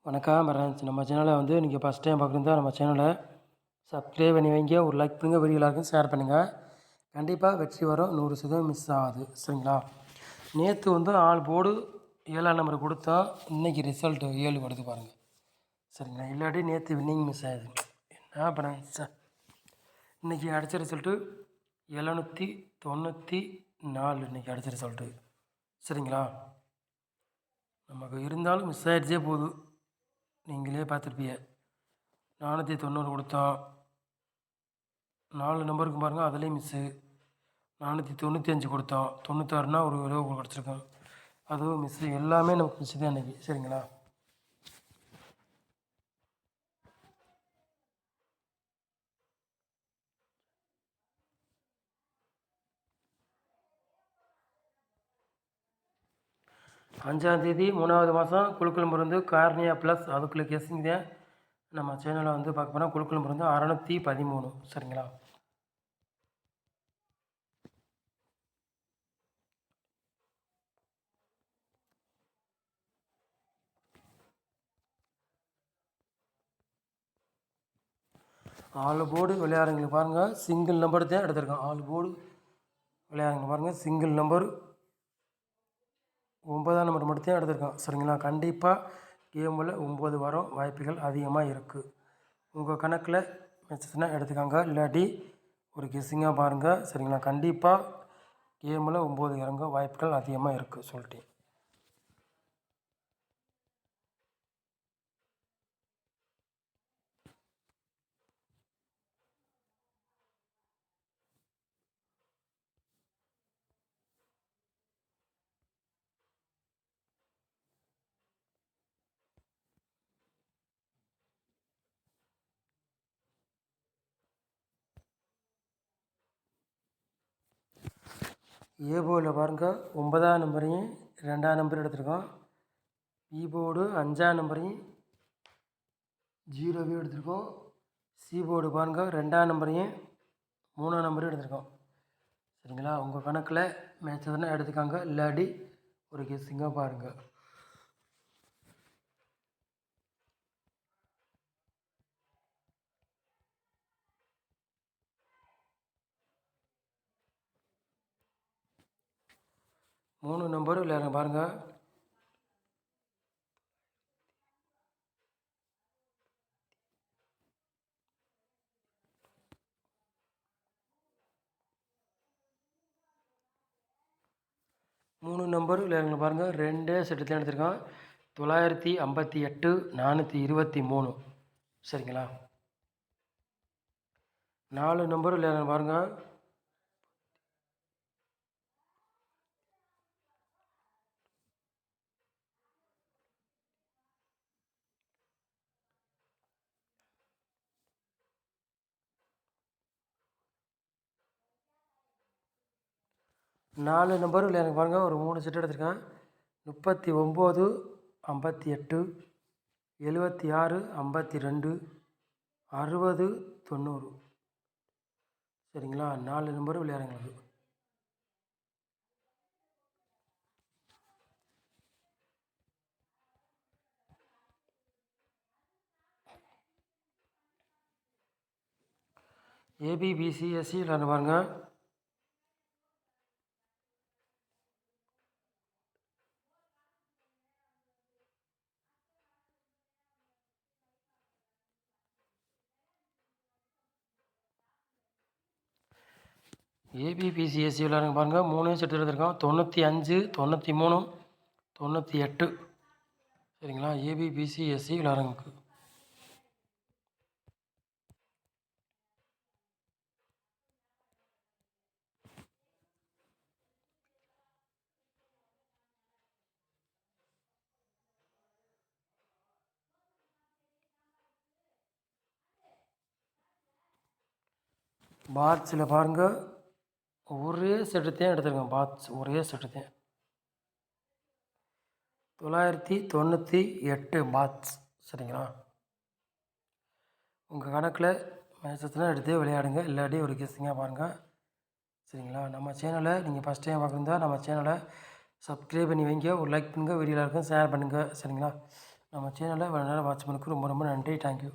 வணக்கம் ஃப்ரெண்ட்ஸ். நம்ம சேனலை வந்து நீங்கள் ஃபஸ்ட் டைம் பார்க்குறதா நம்ம சேனலை சப்ஸ்கிரைப் பண்ணி வைங்க, ஒரு லைக் பண்ணுங்கள், வீடியோ எல்லாருக்கும் ஷேர் பண்ணுங்கள். கண்டிப்பாக வெற்றி வரும், 100% மிஸ் ஆகாது. சரிங்களா? நேற்று வந்து 4 போர்டு 7ஆம் நம்பர் கொடுத்தா இன்றைக்கி ரிசல்ட்டு 7 வருது பாருங்கள். சரிங்களா? இல்லாட்டி நேற்று வின்னிங் மிஸ் ஆகுது. என்ன பண்ண சார், இன்றைக்கி அடித்த ரிசல்ட்டு 794 இன்றைக்கி அடித்த ரிசல்ட்டு. சரிங்களா? நமக்கு இருந்தாலும் மிஸ் ஆகிடுச்சே போகுது, நீங்களே பார்த்துருப்பீங்க. 490 கொடுத்தோம், 4 நம்பருக்கு பாருங்கள், அதுலேயும் மிஸ்ஸு. 495 கொடுத்தோம், 96னா ஒரு ரூபா கிடச்சிருக்கோம், அதுவும் மிஸ்ஸு. எல்லாமே நமக்கு மிஸ்ஸு தான் இன்றைக்கி. சரிங்களா? அஞ்சாந்தேதி 3வது மாதம் குழுக்கள் மருந்து கார்னியா ப்ளஸ் அதுக்குள்ளே கெஸிங் தான் நம்ம சேனலில் வந்து பார்க்க போனால் குழுக்கள் மருந்து 613. சரிங்களா? ஆல் போர்டு விளையாடுறவங்களுக்கு பாருங்கள், சிங்கிள் நம்பர் தான் எடுத்திருக்கோம். ஆல் போர்டு விளையாடுறவங்க பாருங்கள், சிங்கிள் நம்பர் 9ஆம் நம்பர் மட்டும்தான் எடுத்திருக்கோம். சரிங்களா? கண்டிப்பாக கேமில் 9 வரும் வாய்ப்புகள் அதிகமாக இருக்குது. உங்கள் கணக்கில் மிச்சத்துனா எடுத்துக்காங்க, இல்லாட்டி ஒரு கெஸ்ஸிங்காக பாருங்கள். சரிங்களா? கண்டிப்பாக கேமில் 9 இறங்க வாய்ப்புகள் அதிகமாக இருக்குது சொல்லிட்டேன். ஏ போர்டில் பாருங்கள், 9ஆம் நம்பரையும் 2ஆம் நம்பர் எடுத்திருக்கோம். பி போர்டு 5ஆம் நம்பரையும் 0 எடுத்திருக்கோம். சி போர்டு பாருங்கள், 2ஆம் நம்பரையும் 3ஆம் நம்பரையும் எடுத்திருக்கோம். சரிங்களா? உங்கள் கணக்கில் மேட்சதுன்னா எடுத்துக்காங்க, இல்லாட்டி ஒரு கெஸ்ஸிங்காக பாருங்கள். மூணு நம்பர் விளையாடுங்க பாருங்கள். மூணு நம்பர் விளையாடுங்க பாருங்கள், 2 செட்டு தான் எடுத்திருக்கோம். 958, 423. சரிங்களா? 4 நம்பர் விளையாடுங்க பாருங்கள். நாலு நம்பர் விளையாடுங்க பாருங்கள், ஒரு 3 செட்டு எடுத்திருக்கேன். 39, 58, 76, 52, 60, 90. சரிங்களா? 4 நம்பர் விளையாடுங்களுக்கு. ஏபிபிசிஎஸ்சி விளையாடுங்க பாருங்கள். ஏபிபிசிஎஸ்சி விளையாடுங்க பாருங்கள், 3 செட்டு எடுத்திருக்கோம். 95, 93, 98. சரிங்களா? ஏபிபிசிஎஸ்சி விளையாடுங்களுக்கு. பாட்ஸில் பாருங்கள், ஒரே செட்டு தான் எடுத்திருக்கேன். பாட்ஸ் ஒரே செட்டு தான். 998 பாட்ஸ். சரிங்களா? உங்கள் கணக்கில் மேட்சஸ்லாம் எடுத்து விளையாடுங்க, இல்லாட்டி ஒரு கெஸ்ஸிங்காக பாருங்கள். சரிங்களா? நம்ம சேனலை நீங்கள் ஃபஸ்ட் டைம் பார்க்குறதா நம்ம சேனலை சப்ஸ்கிரைப் பண்ணி வைங்க, ஒரு லைக் பண்ணுங்கள், வீடியோவில் இருக்கும் ஷேர் பண்ணுங்கள். சரிங்களா? நம்ம சேனலை இவ்வளோ நேரம் வாட்ச் பண்ணதுக்கு ரொம்ப ரொம்ப நன்றி. தேங்க்யூ.